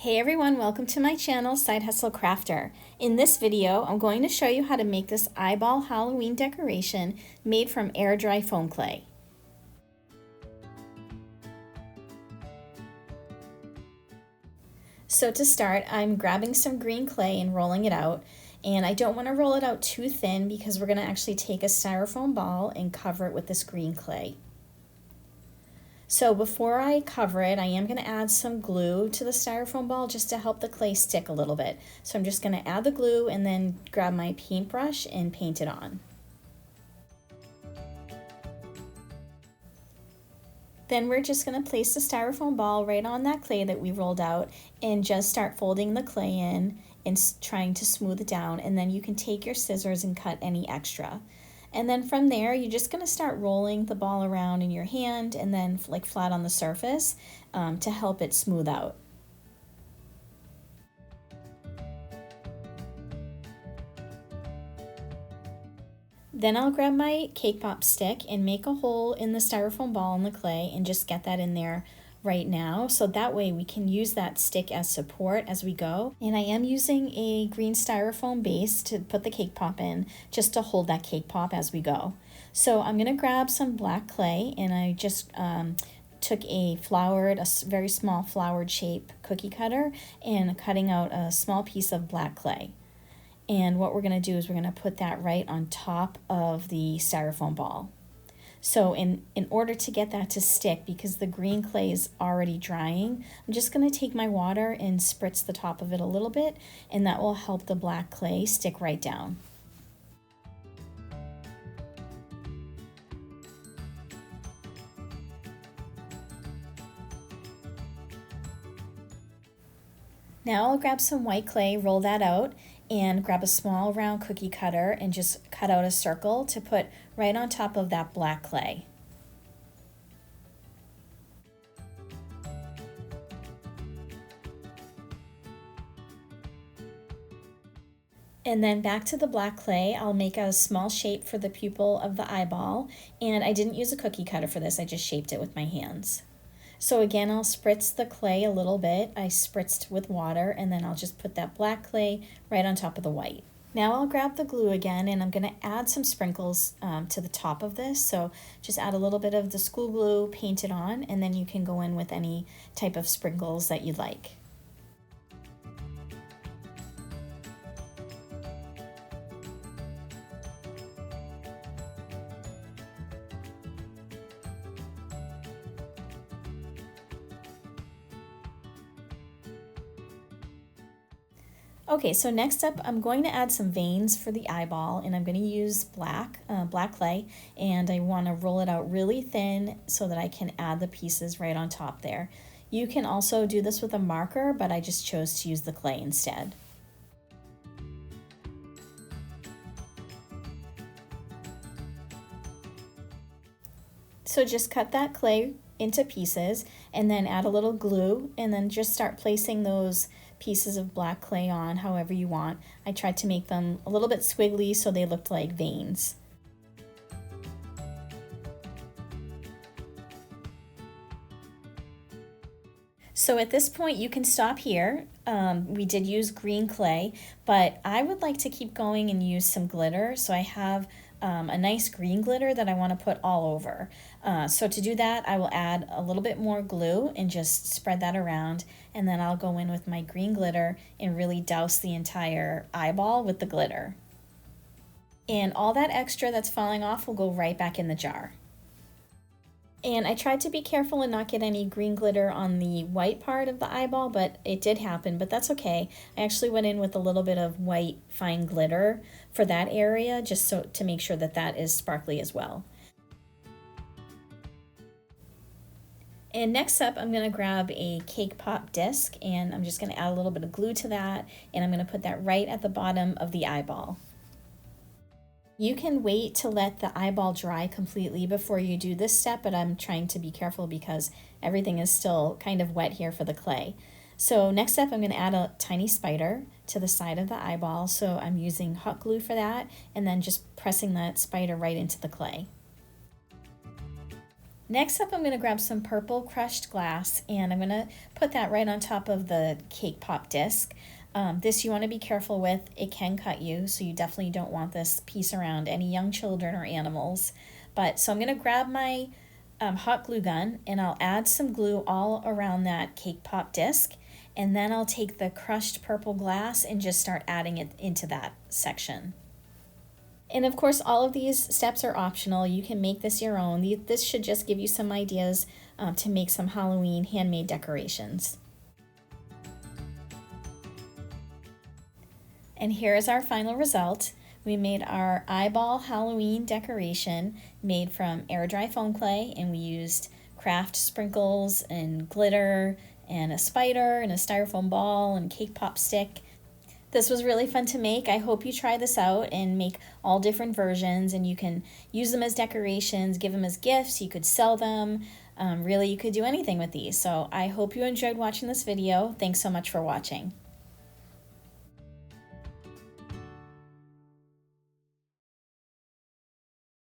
Hey everyone, welcome to my channel, Side Hustle Crafter. In this video, I'm going to show you how to make this eyeball Halloween decoration made from air dry foam clay. So to start, I'm grabbing some green clay and rolling it out. And I don't want to roll it out too thin because we're going to actually take a styrofoam ball and cover it with this green clay. So before I cover it, I am going to add some glue to the styrofoam ball just to help the clay stick a little bit. So I'm just going to add the glue and then grab my paintbrush and paint it on. Then we're just going to place the styrofoam ball right on that clay that we rolled out and just start folding the clay in and trying to smooth it down. And then you can take your scissors and cut any extra. And then from there, you're just going to start rolling the ball around in your hand and then like flat on the surface to help it smooth out. Then I'll grab my cake pop stick and make a hole in the styrofoam ball in the clay and just get that in there right now, so that way we can use that stick as support as we go. And I am using a green styrofoam base to put the cake pop in just to hold that cake pop as we go. So I'm going to grab some black clay and I just took a very small flowered shape cookie cutter and cutting out a small piece of black clay. And what we're going to do is we're going to put that right on top of the styrofoam ball. So in order to get that to stick, because the green clay is already drying, I'm just going to take my water and spritz the top of it a little bit, and that will help the black clay stick right down. Now I'll grab some white clay, roll that out, and grab a small round cookie cutter and just cut out a circle to put right on top of that black clay. And then back to the black clay, I'll make a small shape for the pupil of the eyeball, and I didn't use a cookie cutter for this, I just shaped it with my hands. So again, I'll spritz the clay a little bit. I spritzed with water, and then I'll just put that black clay right on top of the white. Now I'll grab the glue again, and I'm going to add some sprinkles to the top of this. So just add a little bit of the school glue, paint it on, and then you can go in with any type of sprinkles that you'd like. Okay, so next up, I'm going to add some veins for the eyeball, and I'm going to use black clay, and I want to roll it out really thin so that I can add the pieces right on top there. You can also do this with a marker, but I just chose to use the clay instead. So just cut that clay into pieces and then add a little glue and then just start placing those pieces of black clay on however you want. I tried to make them a little bit squiggly so they looked like veins. So at this point you can stop here. We did use green clay, but I would like to keep going and use some glitter. So I have a nice green glitter that I want to put all over. So to do that, I will add a little bit more glue and just spread that around, and then I'll go in with my green glitter and really douse the entire eyeball with the glitter. And all that extra that's falling off will go right back in the jar. And I tried to be careful and not get any green glitter on the white part of the eyeball, but it did happen, but that's okay. I actually went in with a little bit of white fine glitter for that area, just so to make sure that that is sparkly as well. And next up, I'm going to grab a cake pop disc, and I'm just going to add a little bit of glue to that, and I'm going to put that right at the bottom of the eyeball. You can wait to let the eyeball dry completely before you do this step, but I'm trying to be careful because everything is still kind of wet here for the clay. So next up, I'm going to add a tiny spider to the side of the eyeball. So I'm using hot glue for that, and then just pressing that spider right into the clay. Next up, I'm going to grab some purple crushed glass and I'm going to put that right on top of the cake pop disc. This you want to be careful with. It can cut you, so you definitely don't want this piece around any young children or animals. So I'm going to grab my hot glue gun and I'll add some glue all around that cake pop disc. And then I'll take the crushed purple glass and just start adding it into that section. And of course, all of these steps are optional. You can make this your own. This should just give you some ideas to make some Halloween handmade decorations. And here is our final result. We made our eyeball Halloween decoration made from air dry foam clay, and we used craft sprinkles and glitter and a spider and a styrofoam ball and cake pop stick. This was really fun to make. I hope you try this out and make all different versions, and you can use them as decorations, give them as gifts, you could sell them. Really, you could do anything with these. So I hope you enjoyed watching this video. Thanks so much for watching.